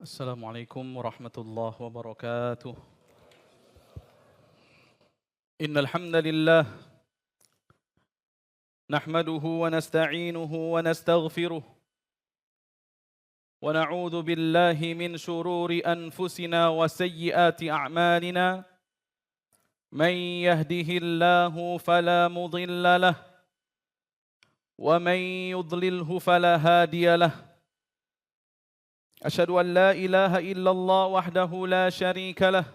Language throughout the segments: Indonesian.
السلام عليكم ورحمة الله وبركاته. إن الحمد لله نحمده ونستعينه ونستغفره ونعوذ بالله من شرور أنفسنا وسيئات أعمالنا. من يهده الله فلا مضل له ومن يضلله فلا هادي له. أشهد أن لا إله إلا الله وحده لا شريك له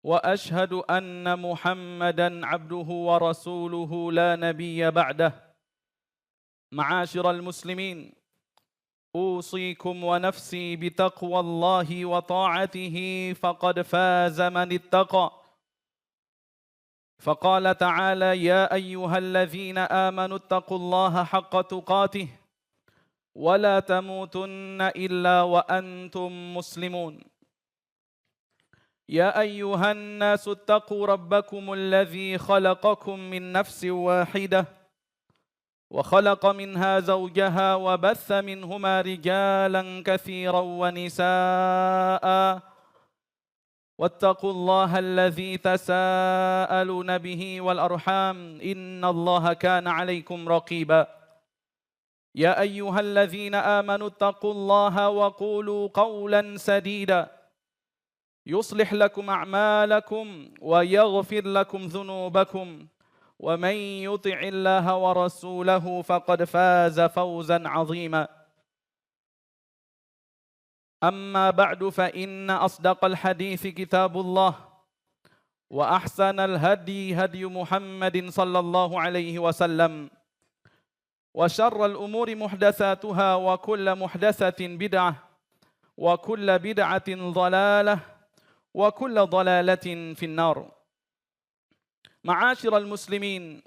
وأشهد أن محمدا عبده ورسوله لا نبي بعده. معاشر المسلمين، أوصيكم ونفسي بتقوى الله وطاعته فقد فاز من اتقى. فقال تعالى: يا أيها الذين آمنوا اتقوا الله حق تقاته ولا تموتن إلا وأنتم مسلمون. يا أيها الناس اتقوا ربكم الذي خلقكم من نفس واحدة وخلق منها زوجها وبث منهما رجالا كثيرا ونساء واتقوا الله الذي تساءلون به والأرحام إن الله كان عليكم رقيبا. يا أيها الذين آمنوا اتقوا الله وقولوا قولا سديدا يصلح لكم أعمالكم ويغفر لكم ذنوبكم ومن يطع الله ورسوله فقد فاز فوزا عظيما. أما بعد فإن أصدق الحديث كتاب الله وأحسن الهدي هدي محمد صلى الله عليه وسلم وشر الأمور محدثاتها وكل محدثة بدعة وكل بدعة ضلالة وكل ضلالة في النار. معاشر المسلمين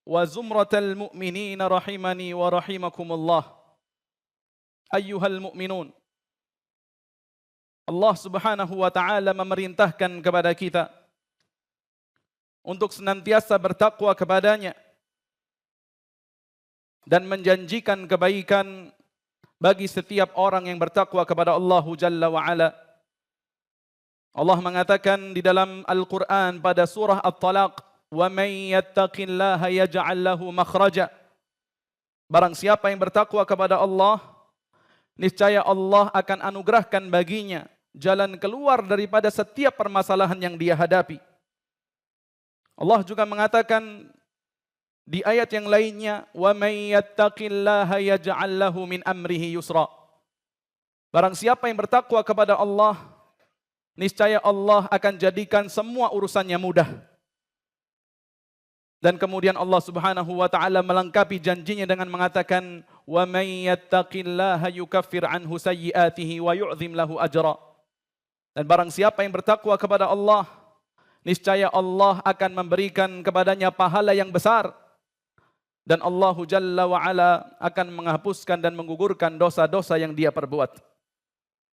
وزمرة المؤمنين رحمني ورحمكم الله. أيها المؤمنون, Allah Subhanahu wa taala memerintahkan kepada kita untuk senantiasa bertakwa kepadanya dan menjanjikan kebaikan bagi setiap orang yang bertakwa kepada Allah Jalla wa Ala. Allah mengatakan di dalam Al-Quran pada surah At-Talaq, "Wa may yattaqillaha yaj'al lahu makhraja." Barang siapa yang bertakwa kepada Allah, niscaya Allah akan anugerahkan baginya jalan keluar daripada setiap permasalahan yang dia hadapi. Allah juga mengatakan di ayat yang lainnya, "Wa may yattaqillaha yaj'al lahu min amrihi yusra." Barang siapa yang bertakwa kepada Allah, niscaya Allah akan jadikan semua urusannya mudah. Dan kemudian Allah Subhanahu wa taala melengkapi janjinya dengan mengatakan, "Wa may yattaqillaha yukaffir anhu sayyi'atihi wa yu'zim lahu ajra." Dan barang siapa yang bertakwa kepada Allah, niscaya Allah akan memberikan kepadanya pahala yang besar. Dan Allah Jalla wa Ala akan menghapuskan dan menggugurkan dosa-dosa yang dia perbuat.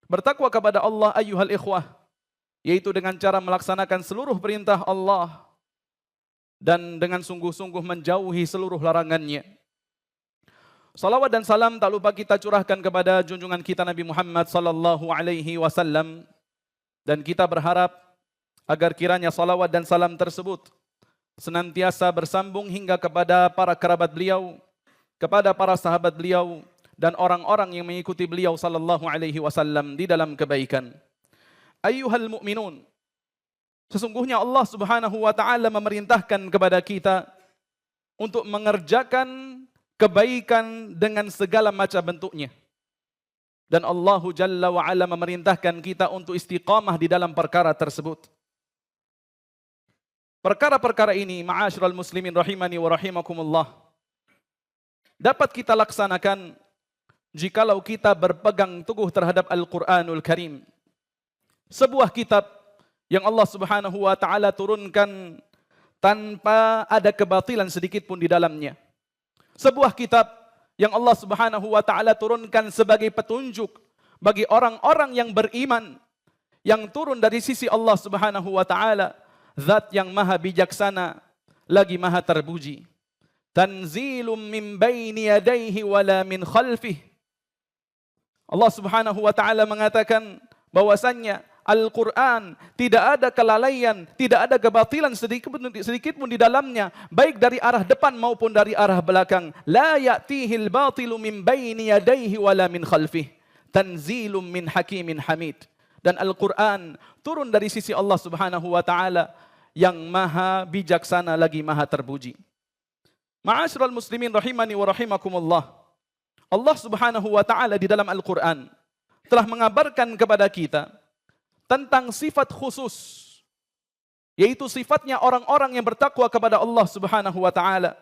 Bertakwa kepada Allah ayyuhal ikhwah, yaitu dengan cara melaksanakan seluruh perintah Allah dan dengan sungguh-sungguh menjauhi seluruh larangannya. Salawat dan salam tak lupa kita curahkan kepada junjungan kita Nabi Muhammad sallallahu alaihi wasallam, dan kita berharap agar kiranya salawat dan salam tersebut senantiasa bersambung hingga kepada para kerabat beliau, kepada para sahabat beliau, dan orang-orang yang mengikuti beliau sallallahu alaihi wasallam di dalam kebaikan. Ayyuhal mu'minun, sesungguhnya Allah Subhanahu wa taala memerintahkan kepada kita untuk mengerjakan kebaikan dengan segala macam bentuknya. Dan Allah Jalla wa Ala memerintahkan kita untuk istiqamah di dalam perkara tersebut. Perkara-perkara ini, ma'asyiral muslimin rahimani wa rahimakumullah, dapat kita laksanakan jikalau kita berpegang teguh terhadap Al-Quranul Karim. Sebuah kitab yang Allah Subhanahu wa taala turunkan tanpa ada kebatilan sedikit pun di dalamnya. Sebuah kitab yang Allah Subhanahu wa taala turunkan sebagai petunjuk bagi orang-orang yang beriman, yang turun dari sisi Allah Subhanahu wa taala, Zat yang maha bijaksana lagi maha terpuji. Tanzilum min baini yadayhi wala min khalfih. Allah Subhanahu wa taala mengatakan bahwasannya Al-Quran tidak ada kelalaian, tidak ada kebatilan sedikit pun di dalamnya, baik dari arah depan maupun dari arah belakang. La ya'tihil batilu min baini yadayhi wala min khalfih. Tanzilum min hakimin hamid. Dan Al-Quran turun dari sisi Allah Subhanahu wa taala yang maha bijaksana lagi maha terpuji. Ma'asyiral muslimin rahimani wa rahimakumullah. Allah Subhanahu wa taala di dalam Al-Quran telah mengabarkan kepada kita tentang sifat khusus, yaitu sifatnya orang-orang yang bertakwa kepada Allah Subhanahu wa taala,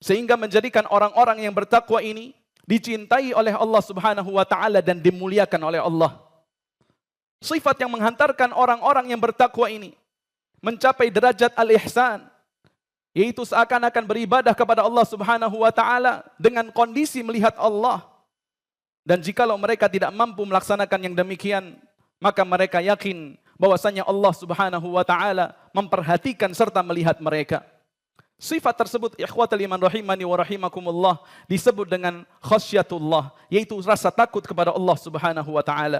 sehingga menjadikan orang-orang yang bertakwa ini dicintai oleh Allah Subhanahu wa taala dan dimuliakan oleh Allah. Sifat yang menghantarkan orang-orang yang bertakwa ini mencapai derajat al-ihsan, yaitu seakan-akan beribadah kepada Allah Subhanahu wa taala dengan kondisi melihat Allah. Dan jikalau mereka tidak mampu melaksanakan yang demikian, maka mereka yakin bahwasanya Allah Subhanahu wa taala memperhatikan serta melihat mereka. Sifat tersebut ikhwatal iman rahimani wa rahimakumullah disebut dengan khasyatullah, yaitu rasa takut kepada Allah Subhanahu wa taala.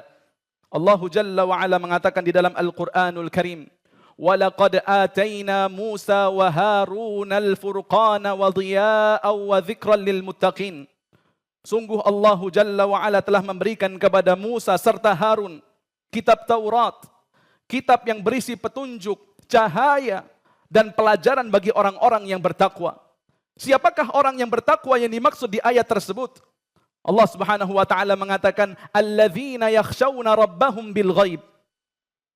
Allah Jalla wa ala mengatakan di dalam Al-Qur'anul Karim, "Walaqad atayna Musa wa Harun al-furqana wa dhiya'an wa dzikran lil muttaqin." Sungguh Allah Jalla wa ala telah memberikan kepada Musa serta Harun kitab Taurat, kitab yang berisi petunjuk, cahaya, dan pelajaran bagi orang-orang yang bertakwa. Siapakah orang yang bertakwa yang dimaksud di ayat tersebut? Allah Subhanahu wa taala mengatakan, "Alladzina yakhshawna rabbahum bil ghaib."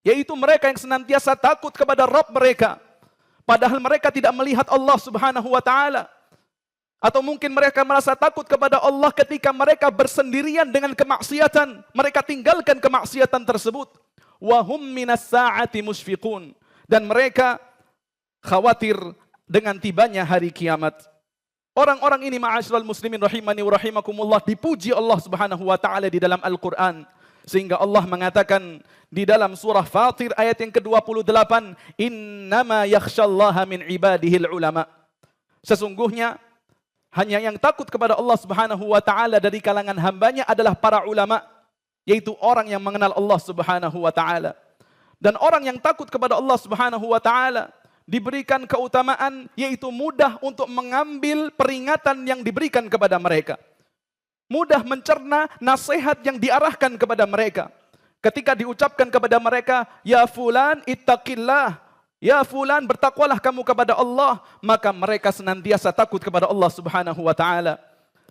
Yaitu mereka yang senantiasa takut kepada Rabb mereka, padahal mereka tidak melihat Allah Subhanahu wa taala. Atau mungkin mereka merasa takut kepada Allah ketika mereka bersendirian dengan kemaksiatan. Mereka tinggalkan kemaksiatan tersebut. Wa hum minas sa'ati musyfiqun. Dan mereka khawatir dengan tibanya hari kiamat. Orang-orang ini ma'asyiral muslimin rahimani wa rahimakumullah dipuji Allah Subhanahu wa taala di dalam Al-Qur'an. Sehingga Allah mengatakan di dalam surah Fatir ayat yang ke-28, "Innama yakhsyallaha min ibadihil ulama." Sesungguhnya hanya yang takut kepada Allah Subhanahu wa taala dari kalangan hambanya adalah para ulama, yaitu orang yang mengenal Allah Subhanahu wa taala. Dan orang yang takut kepada Allah Subhanahu wa taala diberikan keutamaan, yaitu mudah untuk mengambil peringatan yang diberikan kepada mereka. Mudah mencerna nasihat yang diarahkan kepada mereka. Ketika diucapkan kepada mereka, "Ya fulan ittaqillah," ya fulan bertakwalah kamu kepada Allah, maka mereka senantiasa takut kepada Allah Subhanahu wa taala.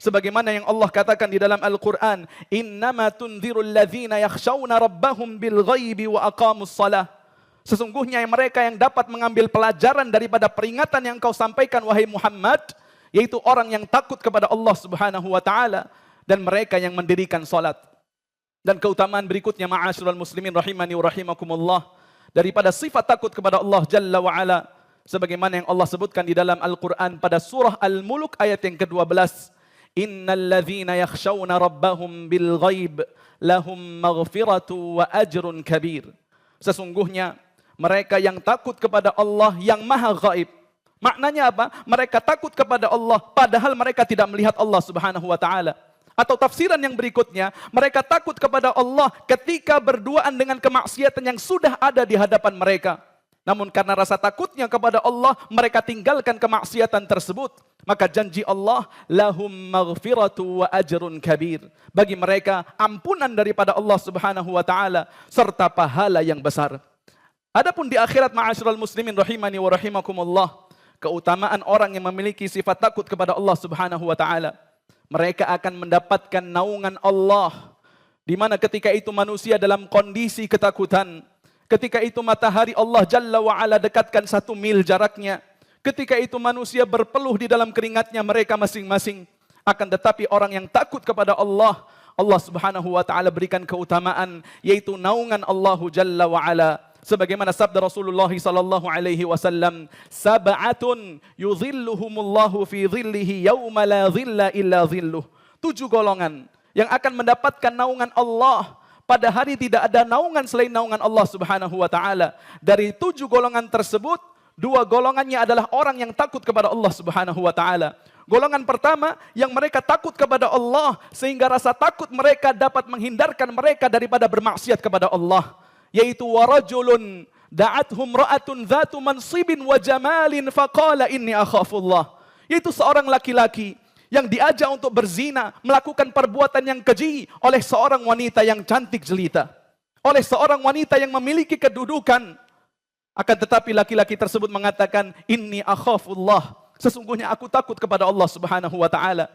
Sebagaimana yang Allah katakan di dalam Al-Qur'an, "Innama tunzirul ladzina yakhshawna rabbahum bil ghaibi wa aqamus shalah." Sesungguhnya mereka yang dapat mengambil pelajaran daripada peringatan yang kau sampaikan wahai Muhammad, yaitu orang yang takut kepada Allah Subhanahu wa taala dan mereka yang mendirikan salat. Dan keutamaan berikutnya ma'asyiral muslimin rahimani wa rahimakumullah, daripada sifat takut kepada Allah Jalla wa ala, sebagaimana yang Allah sebutkan di dalam Al-Quran pada surah Al-Mulk ayat yang ke-12, "Innal ladzina yakhshawna rabbahum bil ghaib lahum maghfiratu wa ajrun kabir." Sesungguhnya mereka yang takut kepada Allah yang maha gaib. Maknanya apa? Mereka takut kepada Allah padahal mereka tidak melihat Allah Subhanahu wa taala. Atau tafsiran yang berikutnya, mereka takut kepada Allah ketika berduaan dengan kemaksiatan yang sudah ada di hadapan mereka. Namun karena rasa takutnya kepada Allah, mereka tinggalkan kemaksiatan tersebut. Maka janji Allah, lahum maghfiratu wa ajrun kabir. Bagi mereka ampunan daripada Allah Subhanahu wa taala serta pahala yang besar. Adapun di akhirat ma'asyiral muslimin rahimani wa rahimakumullah, keutamaan orang yang memiliki sifat takut kepada Allah Subhanahu wa taala, mereka akan mendapatkan naungan Allah, di mana ketika itu manusia dalam kondisi ketakutan, ketika itu matahari Allah Jalla wa ala dekatkan 1 mil jaraknya, ketika itu manusia berpeluh di dalam keringatnya mereka masing-masing. Akan tetapi orang yang takut kepada Allah, Allah Subhanahu wa taala berikan keutamaan, yaitu naungan Allah Jalla wa ala. Sebagaimana sabda Rasulullah sallallahu alaihi wasallam, "Sab'atun yudhilluhumullahu fi dhillihi yauma la dhilla illa dhilluh." 7 golongan yang akan mendapatkan naungan Allah pada hari tidak ada naungan selain naungan Allah Subhanahu wa taala. Dari 7 golongan tersebut, 2 golongannya adalah orang yang takut kepada Allah Subhanahu wa taala. Golongan pertama yang mereka takut kepada Allah sehingga rasa takut mereka dapat menghindarkan mereka daripada bermaksiat kepada Allah, yaitu warajulun da'athum ra'atun dzatu mansibin wa jamalin faqala inni akhafullah, yaitu seorang laki-laki yang diajak untuk berzina, melakukan perbuatan yang keji oleh seorang wanita yang cantik jelita, oleh seorang wanita yang memiliki kedudukan. Akan tetapi laki-laki tersebut mengatakan, inni akhafullah, sesungguhnya aku takut kepada Allah Subhanahu wa taala.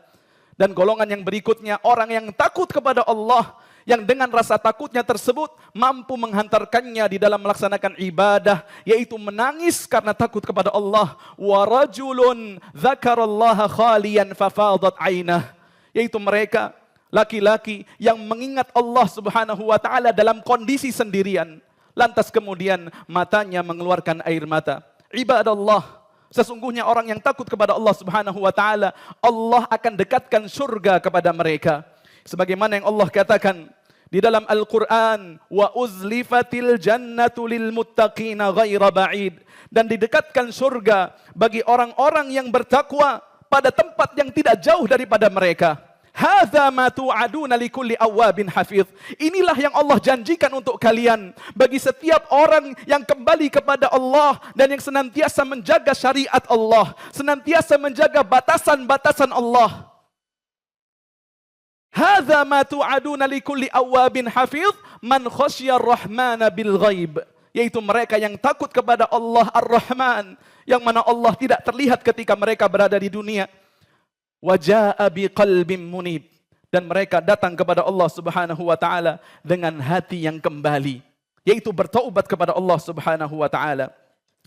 Dan golongan yang berikutnya, orang yang takut kepada Allah, yang dengan rasa takutnya tersebut mampu menghantarkannya di dalam melaksanakan ibadah, yaitu menangis karena takut kepada Allah. Wa rajulun dzakarallaha khaliyan fafadat ainah, yaitu mereka laki-laki yang mengingat Allah Subhanahu wa taala dalam kondisi sendirian, lantas kemudian matanya mengeluarkan air mata. Ibadallah, sesungguhnya orang yang takut kepada Allah Subhanahu wa taala, Allah akan dekatkan surga kepada mereka. Sebagaimana yang Allah katakan di dalam Al-Quran, wa uzlifatil jannatu lil muttaqina ghaira ba'id, dan didekatkan surga bagi orang-orang yang bertakwa pada tempat yang tidak jauh daripada mereka. Hadza ma tu'aduna likulli awwabin hafiz. Inilah yang Allah janjikan untuk kalian bagi setiap orang yang kembali kepada Allah dan yang senantiasa menjaga syariat Allah, senantiasa menjaga batasan-batasan Allah. Hadza ma tu'aduna likulli awwabin hafiz man khasyar rahmana bil ghaib, yaitu mereka yang takut kepada Allah Ar-Rahman, yang mana Allah tidak terlihat ketika mereka berada di dunia. Wa jaa'a biqalbin munib, dan mereka datang kepada Allah Subhanahu wa taala dengan hati yang kembali, yaitu bertaubat kepada Allah Subhanahu wa taala.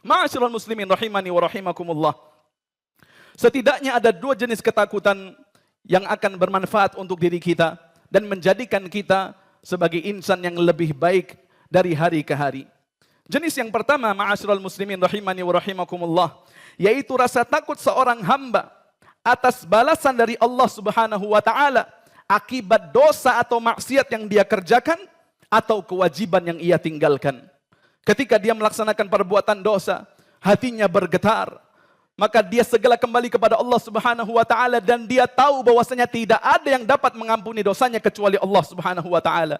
Ma'asyiral muslimin rahimani wa rahimakumullah. Setidaknya ada dua jenis ketakutan yang akan bermanfaat untuk diri kita dan menjadikan kita sebagai insan yang lebih baik dari hari ke hari. Jenis yang pertama, ma'asyiral muslimin rahimani wa rahimakumullah, yaitu rasa takut seorang hamba atas balasan dari Allah Subhanahu wa taala akibat dosa atau maksiat yang dia kerjakan atau kewajiban yang ia tinggalkan. Ketika dia melaksanakan perbuatan dosa, hatinya bergetar, maka dia segera kembali kepada Allah Subhanahu wa taala dan dia tahu bahwasanya tidak ada yang dapat mengampuni dosanya kecuali Allah Subhanahu wa taala.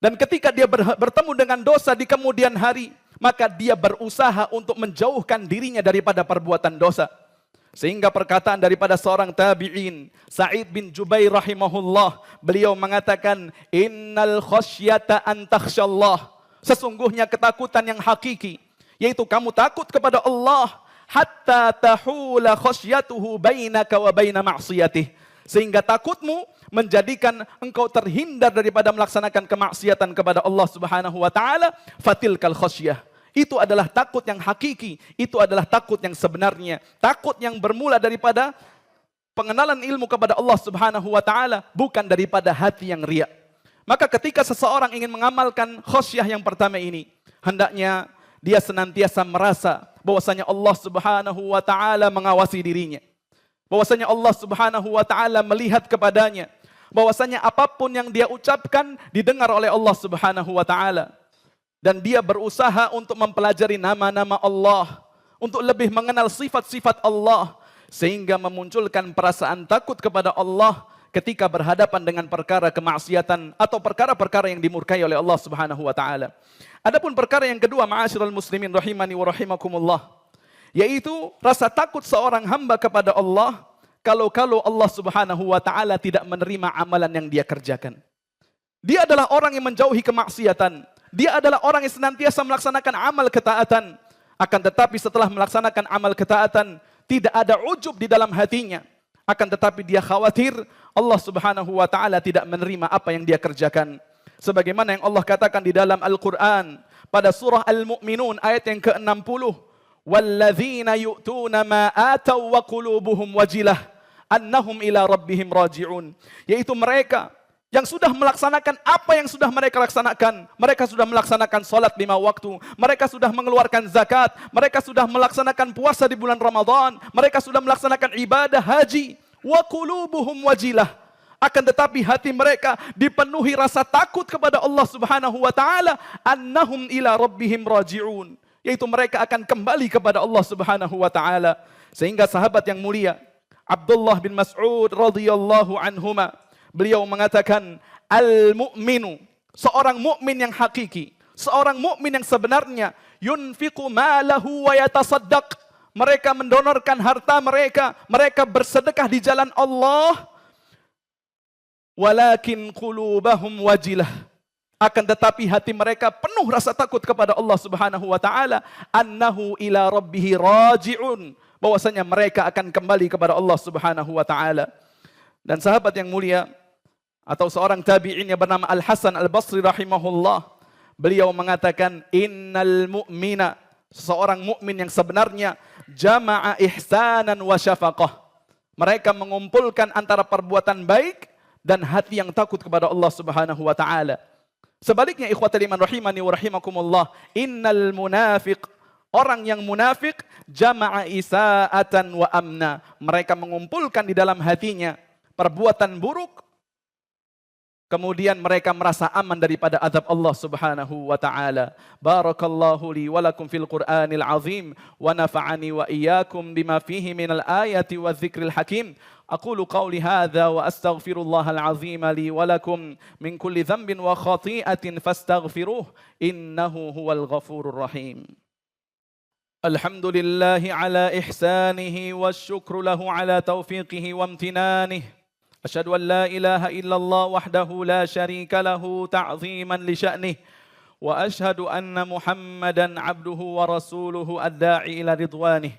Dan ketika dia bertemu dengan dosa di kemudian hari, maka dia berusaha untuk menjauhkan dirinya daripada perbuatan dosa. Sehingga perkataan daripada seorang tabi'in, Sa'id bin Jubair rahimahullah, beliau mengatakan, innal khasyata an takhsyallah, sesungguhnya ketakutan yang hakiki, yaitu kamu takut kepada Allah, hatta tahula khasyatuhu bainaka wa baina ma'siyatih, sehingga takutmu menjadikan engkau terhindar daripada melaksanakan kemaksiatan kepada Allah Subhanahu wa taala. Fatilkal khasyah, itu adalah takut yang hakiki, itu adalah takut yang sebenarnya, takut yang bermula daripada pengenalan ilmu kepada Allah Subhanahu wa taala, bukan daripada hati yang riya. Maka ketika seseorang ingin mengamalkan khasyah yang pertama ini, hendaknya dia senantiasa merasa bahwasanya Allah Subhanahu wa taala mengawasi dirinya, bahwasanya Allah Subhanahu wa taala melihat kepadanya, bahwasanya apapun yang dia ucapkan didengar oleh Allah Subhanahu wa taala, dan dia berusaha untuk mempelajari nama-nama Allah, untuk lebih mengenal sifat-sifat Allah, sehingga memunculkan perasaan takut kepada Allah ketika berhadapan dengan perkara kemaksiatan atau perkara-perkara yang dimurkai oleh Allah Subhanahu wa taala. Adapun perkara yang kedua, ma'asyiral muslimin rahimani wa rahimakumullah, yaitu rasa takut seorang hamba kepada Allah kalau Allah Subhanahu wa taala tidak menerima amalan yang dia kerjakan. Dia adalah orang yang menjauhi kemaksiatan, dia adalah orang yang senantiasa melaksanakan amal ketaatan, akan tetapi setelah melaksanakan amal ketaatan tidak ada ujub di dalam hatinya, akan tetapi dia khawatir Allah Subhanahu wa taala tidak menerima apa yang dia kerjakan. Sebagaimana yang Allah katakan di dalam Al-Quran pada surah Al-Mu'minun ayat yang ke-60, walladzina yu'tuna ma ataw wa qulubuhum wajilah annahum ila rabbihim raji'un, yaitu mereka yang sudah melaksanakan apa yang sudah mereka laksanakan. Mereka sudah melaksanakan salat 5 waktu, mereka sudah mengeluarkan zakat, mereka sudah melaksanakan puasa di bulan Ramadan, mereka sudah melaksanakan ibadah haji, wa qulubuhum wajilah, akan tetapi hati mereka dipenuhi rasa takut kepada Allah Subhanahu wa taala, annahum ila rabbihim raji'un, yaitu mereka akan kembali kepada Allah Subhanahu wa taala. Sehingga sahabat yang mulia Abdullah bin Mas'ud radhiyallahu anhuma, beliau mengatakan, al-mu'minu, seorang mukmin yang hakiki, seorang mukmin yang sebenarnya, yunfiqu malahu wa yatasaddaq, mereka mendonorkan harta mereka, mereka bersedekah di jalan Allah, walakin qulubahum wajilah, akan tetapi hati mereka penuh rasa takut kepada Allah Subhanahu wa taala, annahu ila rabbih raji'un, bahwasanya mereka akan kembali kepada Allah Subhanahu wa taala. Dan sahabat yang mulia atau seorang tabi'in yang bernama Al-Hasan Al-Basri rahimahullah, beliau mengatakan, innal mu'mina, seorang mukmin yang sebenarnya, jama'a ihsanan wa syafaqah, mereka mengumpulkan antara perbuatan baik dan hati yang takut kepada Allah Subhanahu wa taala. Sebaliknya ikhwatal iman rahimani wa rahimakumullah, innal munafiq, orang yang munafik, jama'a isaatan wa amna, mereka mengumpulkan di dalam hatinya perbuatan buruk, kemudian mereka merasa aman daripada azab Allah Subhanahu wa taala. Barakallahu li wa lakum fil Qur'anil azim wa nafa'ani wa iyyakum bima fihi minal ayati wadh-dhikril hakim. Aqulu qawli hadza wa astaghfirullahal azim li wa lakum min kulli dhanbin wa khati'atin fastaghfiruh, innahu huwal ghafurur rahim. Alhamdulillahi ala ihsanihi wasyukru lahu ala taufiqihi wa amtinanihi. أشهد أن لا إله إلا الله وحده لا شريك له تعظيما لشأنه وأشهد أن محمدا عبده ورسوله الداعي إلى رضوانه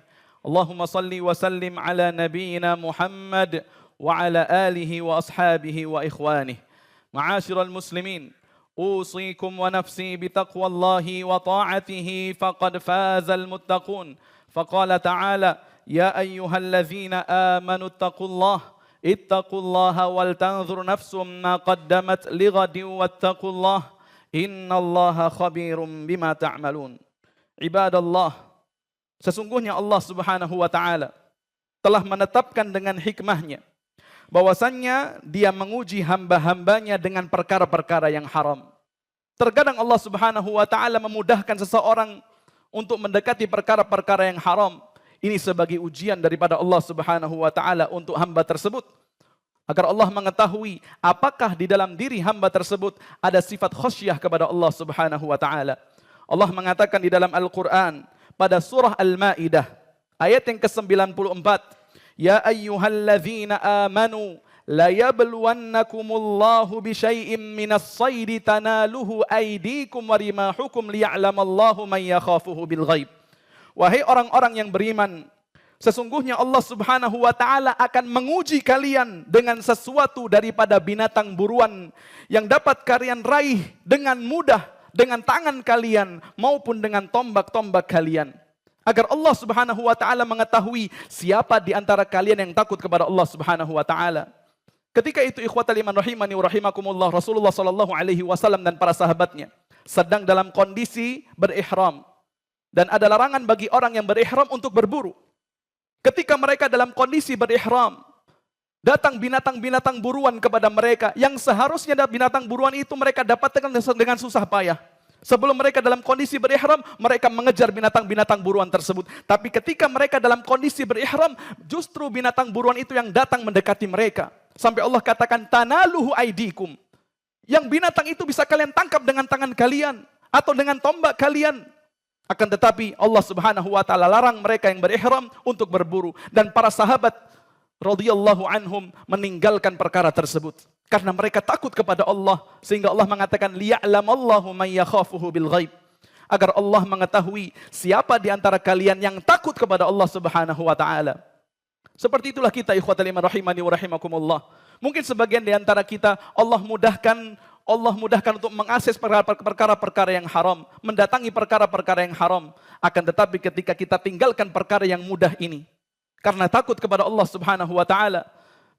اللهم صل وسلم على نبينا محمد وعلى آله وأصحابه وإخوانه. معاشر المسلمين، أوصيكم ونفسي بتقوى الله وطاعته فقد فاز المتقون. فقال تعالى: يا أيها الذين آمنوا اتقوا الله ittaqullaha wal tanzur nafsum ma qaddamat lighadin wattaqullah innallaha khabirum bima ta'malun. Ibadallah, sesungguhnya Allah Subhanahu wa taala telah menetapkan dengan hikmahnya bahwasannya Dia menguji hamba-hambanya dengan perkara-perkara yang haram. Terkadang Allah Subhanahu wa taala memudahkan seseorang untuk mendekati perkara-perkara yang haram. Ini sebagai ujian daripada Allah Subhanahu wa taala untuk hamba tersebut, agar Allah mengetahui apakah di dalam diri hamba tersebut ada sifat khasyah kepada Allah Subhanahu wa taala. Allah mengatakan di dalam Al-Qur'an pada surah Al-Maidah ayat yang ke-94, ya ayyuhalladzina amanu la yabluwannakumullahu bisyai'im minas saydi tanaluhu aydikum wa rimahukum liya'lamallahu man yakhafuhu bil ghaib. Wahai orang-orang yang beriman, sesungguhnya Allah Subhanahu wa taala akan menguji kalian dengan sesuatu daripada binatang buruan yang dapat kalian raih dengan mudah dengan tangan kalian maupun dengan tombak-tombak kalian, agar Allah Subhanahu wa taala mengetahui siapa di antara kalian yang takut kepada Allah Subhanahu wa taala. Ketika itu ikhwatal iman rahimani wa rahimakumullah, Rasulullah sallallahu alaihi wasallam dan para sahabatnya sedang dalam kondisi berihram. Dan ada larangan bagi orang yang berihram untuk berburu. Ketika mereka dalam kondisi berihram, datang binatang-binatang buruan kepada mereka, yang seharusnya binatang buruan itu mereka dapatkan dengan susah payah. Sebelum mereka dalam kondisi berihram, mereka mengejar binatang-binatang buruan tersebut. Tapi ketika mereka dalam kondisi berihram, justru binatang buruan itu yang datang mendekati mereka. Sampai Allah katakan, tanaluhu aidikum. Yang binatang itu bisa kalian tangkap dengan tangan kalian, atau dengan tombak kalian. Akan tetapi Allah Subhanahu wa taala larang mereka yang berihram untuk berburu, dan para sahabat radhiyallahu anhum meninggalkan perkara tersebut karena mereka takut kepada Allah, sehingga Allah mengatakan liya'lamallahu man yakhafuhu bil ghaib, agar Allah mengetahui siapa di antara kalian yang takut kepada Allah Subhanahu wa taala. Seperti itulah kita ikhwatal iman rahimani wa rahimakumullah. Mungkin sebagian di antara kita Allah mudahkan untuk mengakses perkara-perkara yang haram, mendatangi perkara-perkara yang haram. Akan tetapi ketika kita tinggalkan perkara yang mudah ini, karena takut kepada Allah Subhanahu wa taala,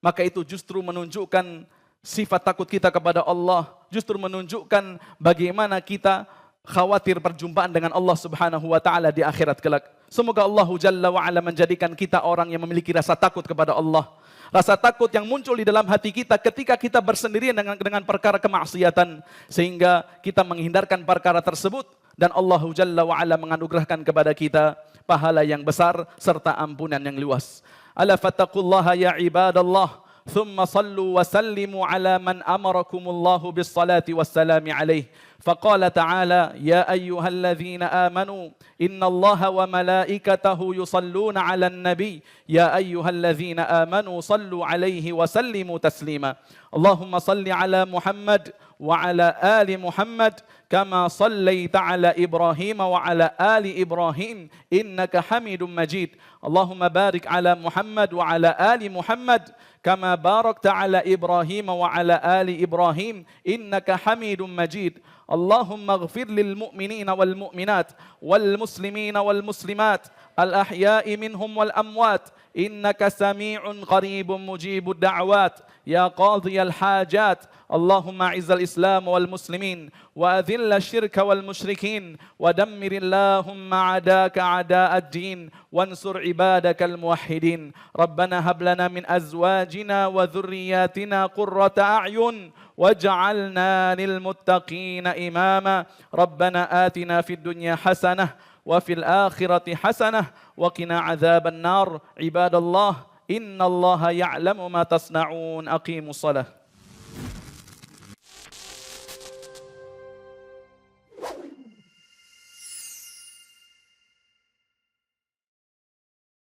maka itu justru menunjukkan sifat takut kita kepada Allah, justru menunjukkan bagaimana kita khawatir perjumpaan dengan Allah Subhanahu wa taala di akhirat kelak. Semoga Allah Jalla wa Ala menjadikan kita orang yang memiliki rasa takut kepada Allah. Rasa takut yang muncul di dalam hati kita ketika kita bersendirian dengan perkara kemaksiatan, sehingga kita menghindarkan perkara tersebut, dan Allah Jalla wa Ala menganugerahkan kepada kita pahala yang besar serta ampunan yang luas. ألا فاتقوا الله يا عباد الله ثم صلوا وسلموا على من أمركم الله بالصلاة والسلام عليه. فقال تعالى: يا أيها الذين آمنوا إن الله وملائكته يصلون على النبي يا أيها الذين آمنوا صلوا عليه وسلموا تسليما. اللهم صل على محمد وعلى آل محمد كما صليت على إبراهيم وعلى آل إبراهيم إنك حميد مجيد. اللهم بارك على محمد وعلى آل محمد كما باركت على إبراهيم وعلى آل إبراهيم إنك حميد مجيد. اللهم اغفر للمؤمنين والمؤمنات والمسلمين والمسلمات الأحياء منهم والأموات إنك سميع قريب مجيب الدعوات يا قاضي الحاجات. اللهم أعز الإسلام والمسلمين وأذل الشرك والمشركين ودمر اللهم أعداءك أعداء الدين وانصر عبادك الموحدين. ربنا هب لنا من أزواجنا وذرياتنا قرة أعين واجعلنا للمتقين إماما. ربنا آتنا في الدنيا حسنة وفي الآخرة حسنة وقنا عذاب النار. عباد الله إن الله يعلم ما تصنعون. أقيموا الصلاة.